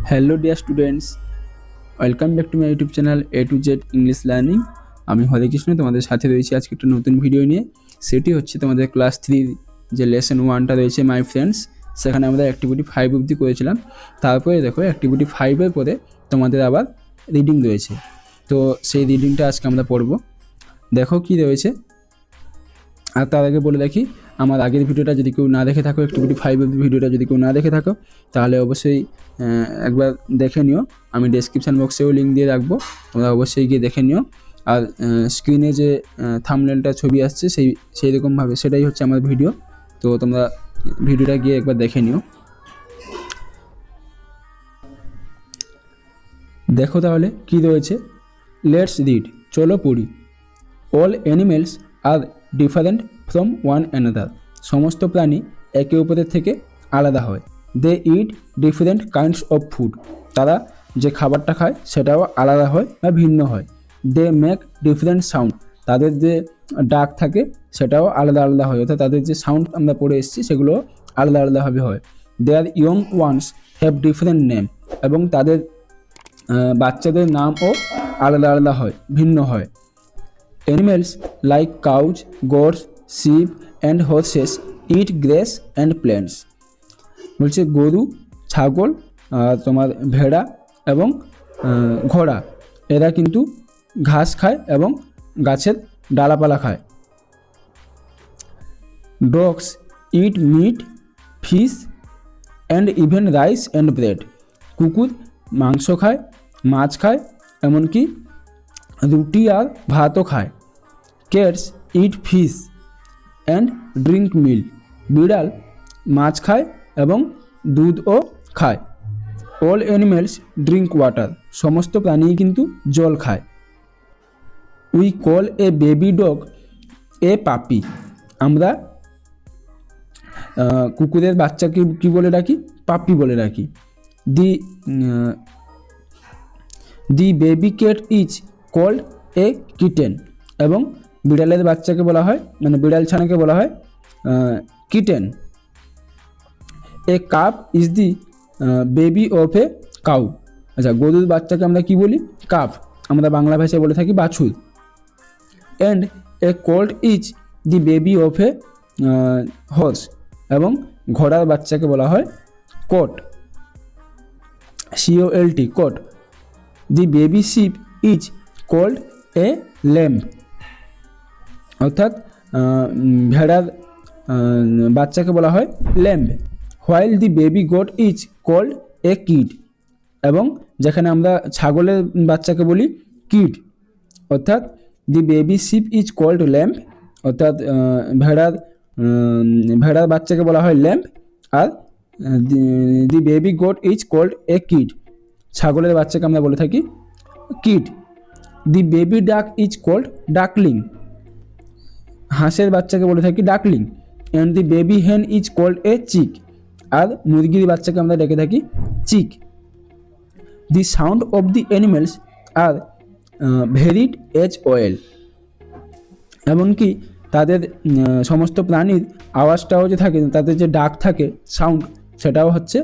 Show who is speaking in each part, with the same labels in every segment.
Speaker 1: Hello dear students, welcome back to my YouTube channel A to Z English learning. আমি হরেকৃষ্ণ তোমাদের সাথে রয়েছি আজকে একটা নতুন ভিডিও নিয়ে। সেটি হচ্ছে তোমাদের ক্লাস 3 যে লেসন 1টা রয়েছে মাই ফ্রেন্ডস, সেখানে আমরা অ্যাক্টিভিটি 5 অবধি করেছিলাম। তারপরে দেখো অ্যাক্টিভিটি 5-এর পরে তোমাদের আবার রিডিং রয়েছে, তো সেই রিডিংটা আজকে আমরা পড়ব। দেখো কি রয়েছে। আর তার আগে বলে রাখি, আমার আগের ভিডিওটা যদি কেউ না দেখে থাকো, অ্যাক্টিভিটি 5 অবধি ভিডিওটা যদি কেউ না দেখে থাকো, তাহলে অবশ্যই একবার দেখে নিও। আমি ডেসক্রিপশান বক্সেও লিঙ্ক দিয়ে রাখবো, তোমরা অবশ্যই গিয়ে দেখে নিও। আর স্ক্রিনে যে থাম্বনেলটা ছবি আসছে সেই রকমভাবে সেটাই হচ্ছে আমার ভিডিও, তো তোমরা ভিডিওটা গিয়ে একবার দেখে নিও। দেখো তাহলে কি রয়েছে, লেটস রিড, চলো পড়ি। All animals are different from one another, সমস্ত প্রাণী একে অপরের থেকে আলাদা হয়। They eat different kinds of food, তারা যে খাবারটা খায় সেটাও আলাদা হয় বা ভিন্ন হয়। দে মেক ডিফারেন্ট সাউন্ড, তাদের যে ডাক থাকে সেটাও আলাদা আলাদা হয়, অর্থাৎ তাদের যে সাউন্ড আমরা পড়ে এসেছি সেগুলো আলাদা আলাদাভাবে হয়। Their young ones have different name, এবং তাদের বাচ্চাদের নামও আলাদা আলাদা হয়, ভিন্ন হয়। Animals like cows, goats, sheep and horses eat grass and plants. বলছে গরু, ছাগল, তোমার ভেড়া এবং ঘোড়া এরা কিন্তু ঘাস খায় এবং গাছের ডালাপালা খায়। Dogs eat meat, fish and even rice and bread. কুকুর মাংস খায়, মাছ খায়, এমনকি রুটি আর ভাতও খায়। Cats eat fish and drink milk, বিড়াল মাছ খায় এবং দুধও খায়। অল অ্যানিমেলস ড্রিঙ্ক ওয়াটার, সমস্ত প্রাণীই কিন্তু জল খায়। We call a baby dog a puppy, আমরা কুকুরের বাচ্চাকে কি বলে ডাকি? পাপি বলে ডাকি। The baby cat is called a kitten, এবং বিড়ালের বাচ্চাকে বলা হয়, মানে বিড়াল ছানাকে বলা হয় kitten. A calf is the baby of a cow, আচ্ছা গরুর বাচ্চাকে আমরা কি বলি? কাপ, আমরা বাংলা ভাষায় বলে থাকি বাছুর। And a colt is the baby of a horse, এবং ঘোড়ার বাচ্চাকে বলা হয় colt, COLT, colt. The baby sheep is called a lamb, অর্থাৎ ভেড়ার বাচ্চাকে বলা হয় lamb. While the baby goat is called a kid, এবং যেখানে আমরা ছাগলের বাচ্চাকে বলি কিড, অর্থাৎ the baby sheep is called lamb, অর্থাৎ ভেড়ার বাচ্চাকে বলা হয় ল্যাম্ব, আর the baby goat is called a kid, ছাগলের বাচ্চাকে আমরা বলে থাকি kid. The baby duck is called duckling, হাঁসের বাচ্চাকে বলে থাকি duckling. And the baby hen is called a chick, আর মুরগির বাচ্চাকে আমরা ডেকে থাকি chick. The sound of the animals are varied as well, এমনকি তাদের সমস্ত প্রাণীর আওয়াজটাও যে থাকে, তাদের যে ডাক থাকে সাউন্ড, সেটাও হচ্ছে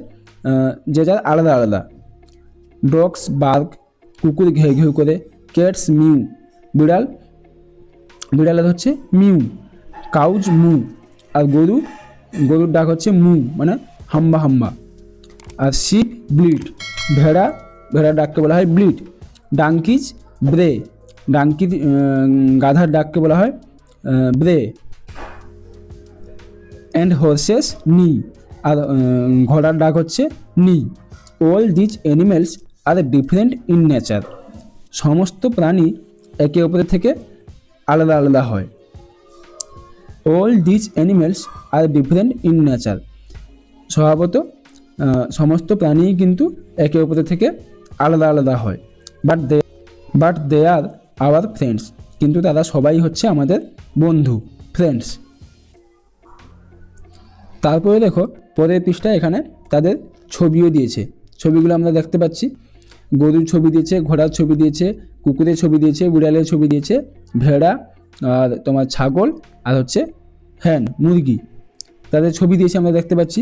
Speaker 1: যে যার আলাদা আলাদা। ডগস বার্ক, কুকুর ঘেউ ঘেউ করে। ক্যাটস মিউ, বিড়ালের হচ্ছে মিউ। কাউজ মু, আর গরুর ডাক হচ্ছে মু, মানে হাম্বা হাম্বা। আর শিপ ব্লিট, ভেড়ার ডাককে বলা হয় ব্লিট। ডাঙ্কিজ ব্রে, গাধার ডাককে বলা হয় ব্রে। অ্যান্ড হর্সেস নি, আর ঘোড়ার ডাক হচ্ছে নি। All these animals are different in nature, সমস্ত প্রাণী একে অপরের থেকে আলাদা আলাদা হয়। All these animals are different in nature, স্বভাবত সমস্ত প্রাণীই কিন্তু একে অপরের থেকে আলাদা আলাদা হয়। But they are our friends, কিন্তু তারা সবাই হচ্ছে আমাদের বন্ধু, ফ্রেন্ডস। তারপরে দেখো পরের পৃষ্ঠায় এখানে তাদের ছবিও দিয়েছে, ছবিগুলো আমরা দেখতে পাচ্ছি। গরুর ছবি দিয়েছে, ঘোড়ার ছবি দিয়েছে, কুকুরের ছবি দিয়েছে, বিড়ালের ছবি দিয়েছে, ভেড়া আর তোমার ছাগল, আর হচ্ছে হ্যান মুরগি। তাদের ছবি দিয়েছে আমরা দেখতে পাচ্ছি।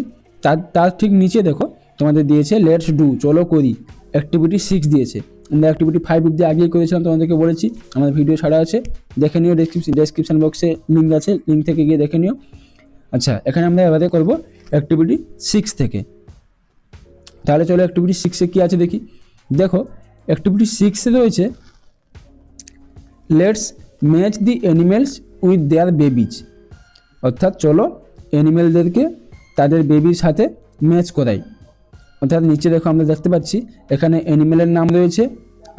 Speaker 1: তার ঠিক নিচে দেখো তোমাদের দিয়েছে লেটস ডু, চলো করি। অ্যাক্টিভিটি 6 দিয়েছে। আমরা অ্যাক্টিভিটি 5 অবধি আগেই করেছিলাম, তোমাদেরকে বলেছি, আমাদের ভিডিও ছাড়া আছে, দেখে নিও। ডেসক্রিপশন বক্সে লিঙ্ক আছে, লিঙ্ক থেকে গিয়ে দেখে নিও। আচ্ছা, এখানে আমরা এবারে করব অ্যাক্টিভিটি 6 থেকে। তাহলে চলো অ্যাক্টিভিটি 6-এ কী আছে দেখি। দেখো অ্যাক্টিভিটি 6-এ রয়েছে let's match the animals with their babies, অর্থাৎ চলো অ্যানিমেলদেরকে তাদের বেবির সাথে ম্যাচ করাই। অর্থাৎ নিচে দেখো আমরা দেখতে পাচ্ছি এখানে অ্যানিমেলের নাম রয়েছে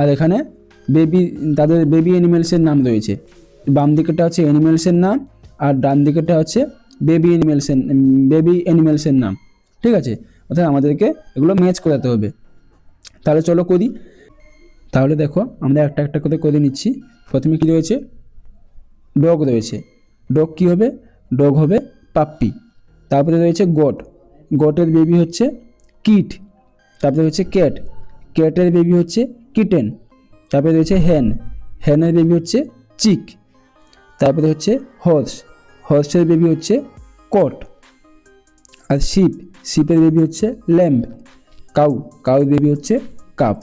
Speaker 1: আর এখানে তাদের বেবি অ্যানিমেলসের নাম রয়েছে। বাম দিকেটা হচ্ছে অ্যানিমেলসের নাম আর ডান দিকেটা হচ্ছে বেবি অ্যানিমেলসের নাম। ঠিক আছে, অর্থাৎ আমাদেরকে এগুলো ম্যাচ করাতে হবে। তাহলে চলো করি। তাহলে দেখো আমরা একটা একটা করে নিচ্ছি। প্রথমে কী রয়েছে, ডগ রয়েছে। ডগ কী হবে, ডগ হবে পাপ্পি। তারপরে রয়েছে গট, গটের বেবি হচ্ছে কিট। তারপরে হচ্ছে ক্যাট, ক্যাটের বেবি হচ্ছে কিটেন। তারপরে রয়েছে হ্যান, হ্যানের বেবি হচ্ছে চিক। তারপরে হচ্ছে হর্স, হর্সের বেবি হচ্ছে কট। আর শিপ, শিপের বেবি হচ্ছে ল্যাম্ব। কাউ, কাউর বেবি হচ্ছে কাপ।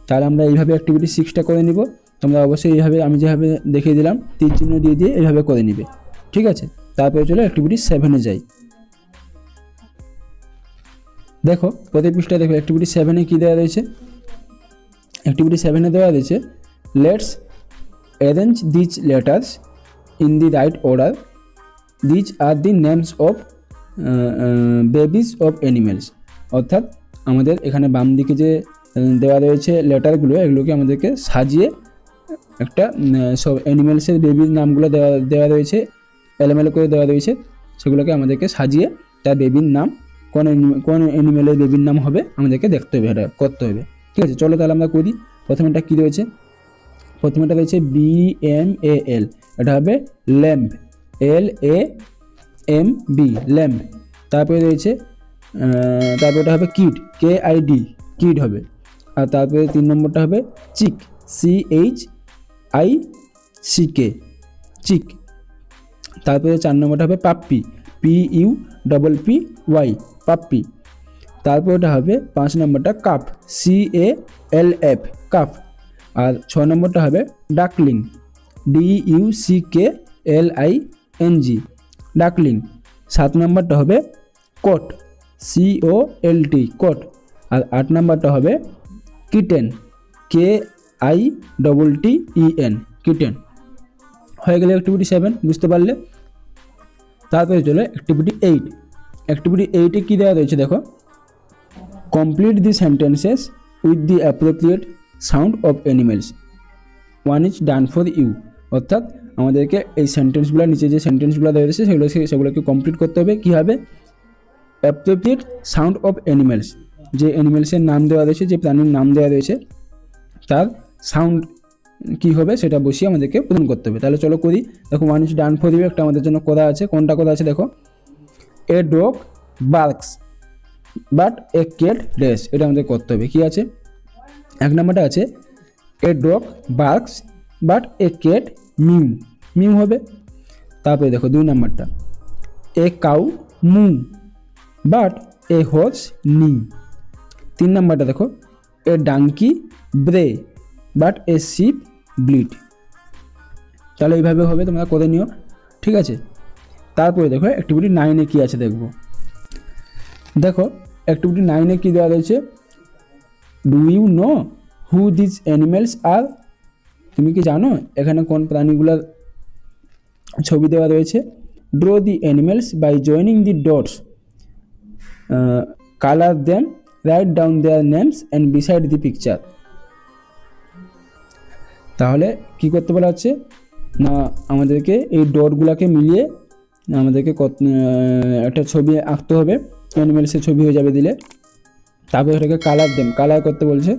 Speaker 1: তাহলে আমরা এইভাবে অ্যাক্টিভিটি 6টা করে নিব। তোমরা অবশ্যই এইভাবে আমি যেভাবে দেখিয়ে দিলাম তীর চিহ্ন দিয়ে এইভাবে করে নিবে। ঠিক আছে, তারপরে চলো অ্যাক্টিভিটি 7-এ যাই। দেখো প্রতি পৃষ্ঠায় দেখো অ্যাক্টিভিটি 7-এ কী দেওয়া রয়েছে। অ্যাক্টিভিটি 7-এ দেওয়া রয়েছে let's arrange these letters in the right order, these are the names of babies of animals. অর্থাৎ আমাদের এখানে বাম দিকে যে দেওয়া রয়েছে লেটারগুলো, এগুলোকে আমাদেরকে সাজিয়ে একটা সব অ্যানিমেলসের বেবির নামগুলো দেওয়া রয়েছে, এলোমেলো করে দেওয়া রয়েছে, সেগুলোকে আমাদেরকে সাজিয়ে তার বেবির নাম কোন অ্যানিমেলের বেবির নাম হবে আমাদেরকে দেখতে হবে, এটা করতে হবে। ঠিক আছে, চলো তাহলে আমরা করি। প্রথমেটা কী রয়েছে, প্রথমেটা রয়েছে BMAL, এটা হবে ল্যাম্ব, LAMB ল্যাম্ব। তারপরে রয়েছে তারপরে এটা হবে কিড, KID কিড হবে। আর তারপরে 3 নম্বরটা হবে চিক, CHICK চিক। তারপরে 4 নম্বরটা হবে পাপ্পি, PUPPY পাপ্পি। তারপর এটা হবে 5 নম্বরটা কাপ, CALF কাপ। আর 6 নম্বরটা হবে ডাকলিং, DUCKLING ডাকলিং। 7 নম্বরটা হবে কোট, COLT কোট। আর 8 নম্বরটা হবে কিটেন, KITTEN কিটেন। হয়ে গেলে অ্যাক্টিভিটি 7, বুঝতে পারলে। তারপরে চলো অ্যাক্টিভিটি 8। অ্যাক্টিভিটি 8-এ কী দেওয়া রয়েছে দেখো, complete the sentences with the appropriate sound of animals, one is done for you. অর্থাৎ আমাদেরকে এই সেন্টেন্সগুলো, নিচে যে সেন্টেন্সগুলো দেওয়া রয়েছে সেগুলোকে কমপ্লিট করতে হবে। কী হবে, অ্যাপ্রোপ্রিয়েট সাউন্ড অফ অ্যানিমেলস, যে অ্যানিমেলসের নাম দেওয়া রয়েছে, যে প্রাণীর নাম দেওয়া রয়েছে, তার সাউন্ড কী হবে সেটা বসিয়ে আমাদেরকে পূরণ করতে হবে। তাহলে চলো করি। দেখো one is done for you একটা আমাদের জন্য করা আছে। কোনটা করা আছে দেখো, a dog barks but a cat race, এটা আমাদের করতে হবে। কী আছে, 1 নম্বরটা আছে a dog barks but a cat mew, mew হবে। তারপরে দেখো 2 নম্বরটা a cow moo but a horse neigh. 3 নম্বরটা দেখো a donkey bray but a sheep bleat. তাহলে এইভাবে হবে, তোমরা করে নিও। ঠিক আছে, তারপরে দেখো অ্যাক্টিভিটি 9-এ কী আছে দেখবো। দেখো অ্যাক্টিভিটি 9-এ কী দেওয়া রয়েছে, do you know who this animals are. তুমি কি জানো এখানে কোন প্রাণীগুলোর ছবি দেওয়া রয়েছে। Draw the animals by joining the dots, colour them, write down their names and beside the picture. তাহলে কি করতে বলা হচ্ছে না, আমাদেরকে এই ডটগুলোকে মিলিয়ে আমাদেরকে একটা ছবি আঁকতে হবে, অ্যানিমেলসের ছবি হয়ে যাবে দিলে। তারপরে এটাকে কালার দেম, কালার করতে বলছে,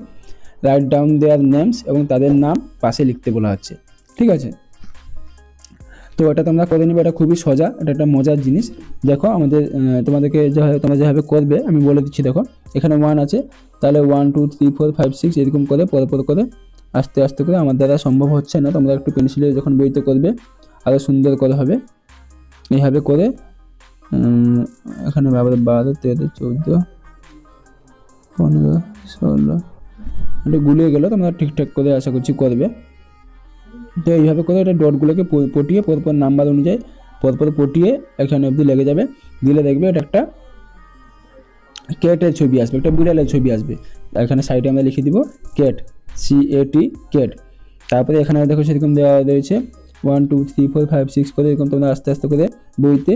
Speaker 1: রাইট ডাউন দেয়ার নেমস, এবং তাদের নাম পাশে লিখতে বলা হচ্ছে। ঠিক আছে, তো এটা তোমরা করে নেবে, এটা খুবই সোজা, এটা একটা মজার জিনিস। দেখো আমাদের তোমাদেরকে তোমরা যেভাবে করবে আমি বলে দিচ্ছি। দেখো এখানে 1 আছে, তাহলে 1 2 3 4 5 6 এরকম করে পর করে আস্তে আস্তে করে, আমার দ্বারা সম্ভব হচ্ছে না, তোমরা একটু পেন্সিলে যখন বইতে করবে আরও সুন্দর করে হবে। এইভাবে করে এখানে 12, 13, 14, 15, 16 এটা গুলিয়ে গেল, তোমরা ঠিকঠাক করে আশা করছি করবে। তো এইভাবে করে এটা ডটগুলোকে পটিয়ে পরপর নাম্বার অনুযায়ী পরপর পটিয়ে এখানে অবধি লেগে যাবে, দিলে দেখবে এটা একটা ক্যাটের ছবি আসবে, একটা বিড়ালের ছবি আসবে। এখানে সাইডে আমরা লিখে দিব ক্যাট, CAT ক্যাট। তারপরে এখানে দেখো সেরকম দেওয়া রয়েছে 1 2 3 4 5 6 করে, এরকম তোমরা আস্তে আস্তে করে বইতে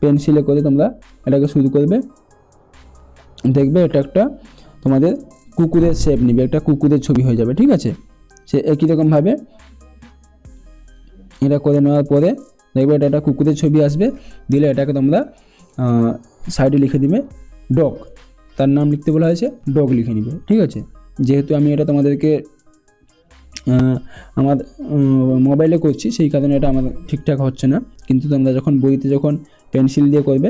Speaker 1: পেন্সিলে করে তোমরা এটাকে শুরু করবে। দেখবে এটা একটা তোমাদের কুকুরের শেপ নিবে, একটা কুকুরের ছবি হয়ে যাবে, ঠিক আছে। সে একই রকমভাবে এটা করে নেওয়ার পরে দেখবে এটা একটা কুকুরের ছবি আসবে, দিলে এটাকে তোমরা সাইডে লিখে দিবে ডগ, তার নাম লিখতে বলা হয়েছে, ডগ লিখে নিবে, ঠিক আছে। যেহেতু আমি এটা তোমাদেরকে আমার মোবাইলে করছি সেই কারণে এটা আমার ঠিকঠাক হচ্ছে না, কিন্তু তোমরা যখন বইতে যখন পেন্সিল দিয়ে করবে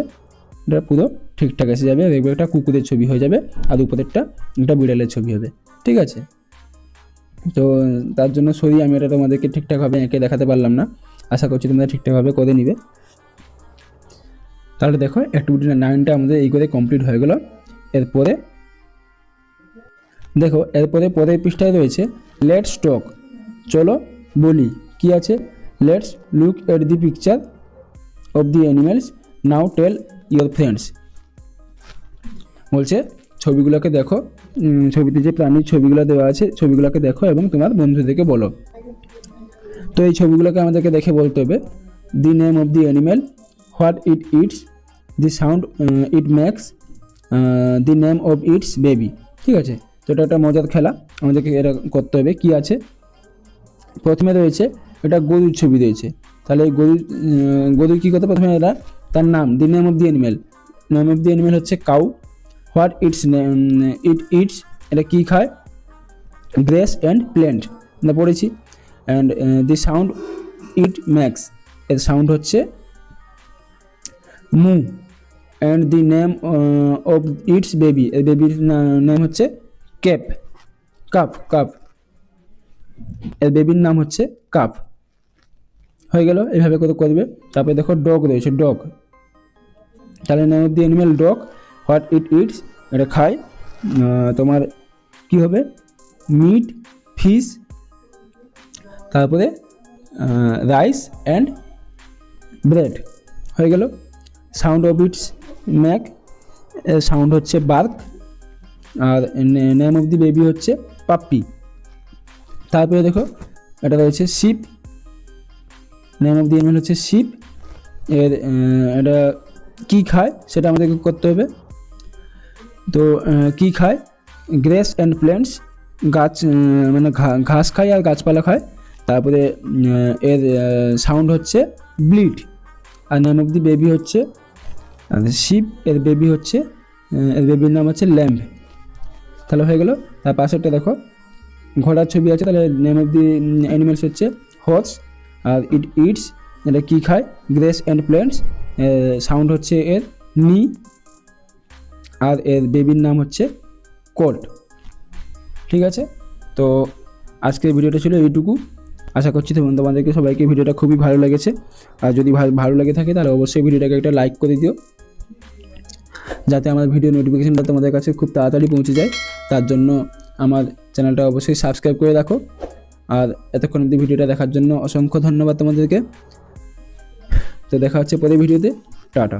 Speaker 1: এটা পুরো ঠিকঠাক এসে যাবে। দেখবে একটা কুকুরের ছবি হয়ে যাবে আর উপরেরটা একটা বিড়ালের ছবি হবে, ঠিক আছে। তো তার জন্য সরি আমি এটা তোমাদেরকে ঠিকঠাকভাবে এঁকে দেখাতে পারলাম না, আশা করছি তোমরা ঠিকঠাকভাবে করে নিবে। তাহলে দেখো অ্যাক্টিভিটি 9টা আমাদের এই করে কমপ্লিট হয়ে গেল। এরপরে দেখো এরপরে পরের পৃষ্ঠায় রয়েছে লেটস টক, চলো বলি। কি আছে? Let's look at the picture of the animals, now tell your friends. বলছে ছবিগুলোকে দেখো, ছবিতে যে প্রাণীর ছবিগুলো দেওয়া আছে ছবিগুলোকে দেখো এবং তোমার বন্ধুদেরকে বলো। তো এই ছবিগুলোকে আমাদেরকে দেখে বলতে হবে the name of the animal, what it eats, the sound it makes, the name of its baby, ঠিক আছে। তো এটা একটা মজার খেলা, আমাদেরকে এটা করতে হবে। কি আছে? প্রথমে রয়েছে এটা গরুর ছবি রয়েছে, তাহলে এই গরুর কী করতে প্রথমে এরা তার নাম, the name of the animal, name of the animal হচ্ছে cow, what its eat eats, এটা কী খায়, গ্রেস অ্যান্ড প্ল্যান্ট আমরা পড়েছি। And the sound it makes, এর সাউন্ড হচ্ছে moo. And the name of its baby, এর বেবির নেম হচ্ছে ক্যাপ, কাপ, এর বেবির নাম হচ্ছে কাপ। হয়ে গেল, এইভাবে করে করবে। তারপরে দেখো ডগ রয়েছে, ডগ, তাহলে name of the animal dog, what it eats, এটা খায় তোমার কি হবে, মিট, ফিশ, তারপরে রাইস অ্যান্ড ব্রেড। হয়ে গেল। Sound of its make, sound হচ্ছে বার্ক, আর নেম অফ দি বেবি হচ্ছে পাপ্পি। তারপরে দেখো এটা রয়েছে sheep, name of the animal হচ্ছে শিপ, এর এটা কী খায় সেটা আমাদেরকে করতে হবে। তো কী খায়, গ্রেস অ্যান্ড প্ল্যান্টস, গাছ মানে ঘাস খায় আর গাছপালা খায়। তারপরে এর সাউন্ড হচ্ছে ব্লিড, আর নেম অফ দি বেবি হচ্ছে শিপ, এর বেবি হচ্ছে এর বেবির নাম হচ্ছে ল্যাম্ব। তাহলে হয়ে গেল। তার পাশেরটা দেখো ঘোড়ার ছবি আছে, তাহলে নেম অফ দি অ্যানিমেলস হচ্ছে হর্স, আর ইট ইটস, এটা কী খায়, গ্রেস অ্যান্ড প্ল্যান্টস, সাউন্ড হচ্ছে এর নি, আর এর বেবির নাম হচ্ছে কোল্ট। ঠিক আছে, তো আজকের ভিডিওটা ছিল এইটুকু। আশা করছি তোমাদেরকে সবাইকে ভিডিওটা খুবই ভালো লেগেছে। আর যদি ভালো লেগে থাকে তাহলে অবশ্যই ভিডিওটাকে একটা লাইক করে দিও, যাতে আমার ভিডিও নোটিফিকেশনটা তোমাদের কাছে খুব তাড়াতাড়ি পৌঁছে যায়। তার জন্য আমার চ্যানেলটা অবশ্যই সাবস্ক্রাইব করে রাখো। আর এতক্ষণ অবধি ভিডিওটা দেখার জন্য অসংখ্য ধন্যবাদ তোমাদেরকে। তো দেখা হচ্ছে পরের ভিডিওতে, টাটা।